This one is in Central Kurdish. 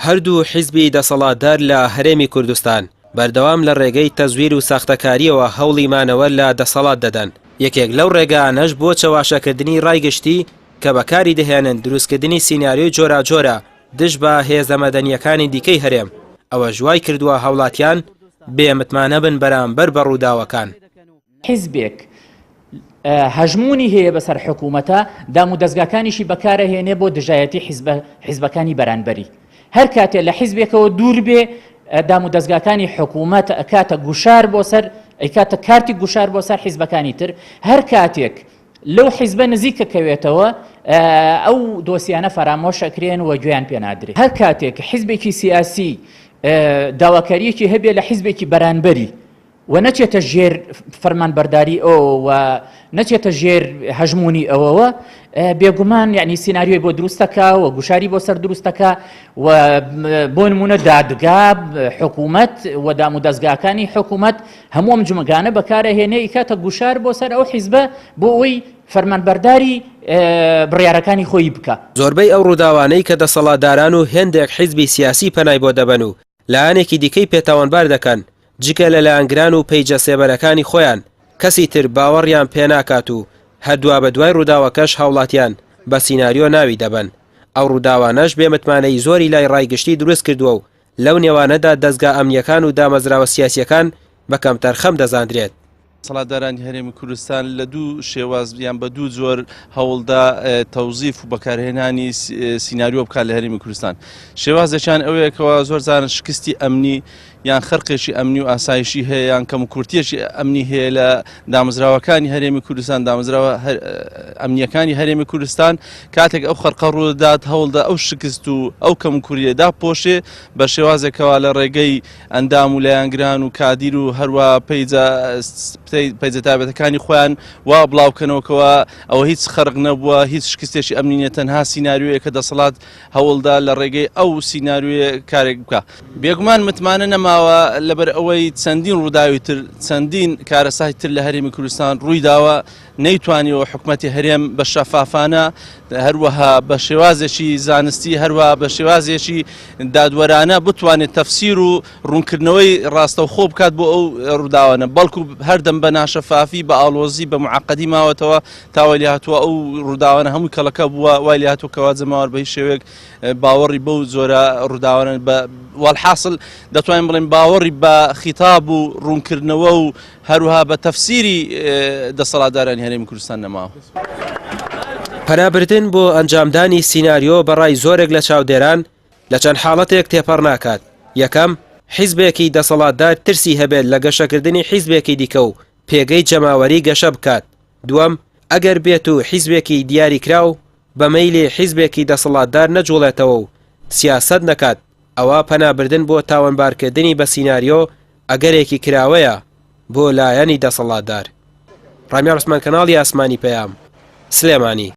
هەردوو حیزبی دەسەڵاتدار لە هەرێمی کوردستان بەردەوام لە ڕێگەی تەزویر و ساختەکاریەوە هەوڵی مانەوە لە دەسەڵات دەدەن. یەکێک لەو ڕێگانەش بۆ چەواشەکردنی ڕایگەشتی کە بەکاری دەهێنن دروستکردنی سیناریۆی جۆرا دژ بە هێزە مەدەنیەکانی دیکەی هەرێم. ئەوە ژوای کردووە هەوڵاتیان بێمتمانە بن بەرامبەر بە ڕووداوەکان. حیزبێک هەژمونی هەیە بەسەر حکوومەتە دام و دەستگاکانیشی بەکارەهێنێ بۆ دژایەتی حیزبەکانی بەرانبەری. هەر کاتێ لە حیزبێکەوە دوور بێ دام و دەستگاکانی حکوومەت ئەکاتە گوشار بۆ سەر ئەیکاتە کارتی گوشار بۆ سەر حیزبەکانی تر. هەر کاتێک لەو حیزبە نزیکەکەوێتەوە ئەو دۆسیانە فەرامۆشەکرێن و گوێیان پێ نادرێت. هەر کاتێک حیزبێکی سیاسی داواکاریەکی هەبێ لە حیزبێکی بەرانبەری و نەچێتە ژێر فەرمانبەرداری ئەوە و نەچێتە ژێر هەژمونی ئەوەوە، بێگومان یعنی سیناریۆی بۆ دروستەکە و گوشاری بۆ سەر دروستەکە و بۆ نمونە دادگا حکوومەت و دام و دەستگاکانی حکوومەت هەموو ئەم جومەگانە بەکارەهێنێ ئیکاتە گوشار بۆ سەر ئەو حیزبە بۆ ئەوی فەرمانبەرداری بڕیارەکانی خۆی بکە. زۆربەی ئەو ڕووداوانەی کە دەسەڵاتداران و هێندێک حیزبی سیاسی پەنای بۆ دەبەن و لایەنێکی دیکەی پێتاوانبار دەکەن جگە لە لایەنگران و پەیجە سێبەرەکانی خۆیان کەسی تر باوەڕیان پێناکات و هەردووە بە دوای ڕووداوەکەش هاوڵاتیان بە سیناریۆ ناوی دەبن. ئەو ڕووداوانەش بێمتمانەی زۆری لای ڕایگەشتی دروست کردووە و لەو نێوانەدا دەستگا ئەمنیەکان و دامەزراوە سیاسیەکان بەکەم تەرخەم دەزاندرێت. دەسەڵاتدارانی هەرێمی کوردستان لە دوو شێواز یان بە دوو جۆر هەوڵدا تەوزیف و بەکارهێنانی سیناریۆ بکات لە هەرێمی کوردستان. شێوازێکیان ئەوەیەکەوە زۆر جاران شکستی ئەمنی یان خەرقێکی ئەمنی و ئاسایشی هەیە یان کەم و کورتیەکی ئەمنی هەیە لە دامەزراوەکانی هەرێمی کوردستان، دامەزراوە ئەمنیەکانی هەرێمی کوردستان. کاتێک ئەو خەرقە ڕوودات هەوڵدا ئەو شکست و ئەو کەم و کوریەدا پۆشێ بە شێوازێکەوە لە ڕێگەی ئەندام و لایەنگران و کادیر و هەروە پەیجە تایبەتەکانی خۆیان وا بڵاوکەنەوەکەوە ئەوە هیچ خەرق نەبووە، هیچ شکستێکی ئەمنی نە، تەنها سیناریۆیە کە دەسەڵات هەوڵدا لە ڕێگەی ئەو سیناریۆیە کارێک بکە. بێگومان متمانە نەماوە لەبەر ئەوەی چەندین ڕووداوی تر چەندین کارەسای تر لە هەرێمی کوردستان ڕووی داوە نەیتوانیەوە حکومەتی هەرێم بە شەفافانە هەروەها بە شێوازێکی زانستی هەروە بە شێوازێکی دادوەرانە بتوانێت تەفسیر و ڕوونکردنەوەی ڕاستەوخۆ بکات بۆ ئەو ڕووداوانە، بەڵکو هەردەم بە ناشەفافی بە ئاڵۆزی بە معقەدی ماوەتەوە تاوای لێ هاتووە ئەو ڕووداوانە هەمووی کەڵەکە بووە وای لێ هاتووە کەوا جەماوەر بە هیچ شێوەیەک باوەڕی بەو جۆرە ڕووداوانە والحاصل دەتوانین بڵێن باوەڕی بە خیتاب و ڕوونکردنەوە و هەروها بە تەفسیری دەسەڵاتدارانی هەرێمی کوردستان نەماوە. پەنابردن بۆ ئەنجامدانی سیناریۆ بەڕای زۆرێک لە چاودێران لە چەند حاڵەتێک تێپەڕ ناکات. یەکەم، حیزبێکی دەسەڵاتدار ترسی هەبێت لە گەشەکردنی حیزبێکی دیکە و پێگەی جەماوەری گەشە بکات. دووەم، ئەگەر بێت و حیزبێکی دیاریکراو بە مەیلی حیزبێکی دەسەڵاتدار نەجوڵێتەوە و سیاسەت نەکات، ئەوە پەنابردن بۆ تاوانبارکردنی بە سیناریۆ ئەگەرێکی کراوەیە بۆ لایەنی دەسەڵاتدار. ڕامیار عوسمان، کەناڵی ئاسمانی پەیام، سلێمانی.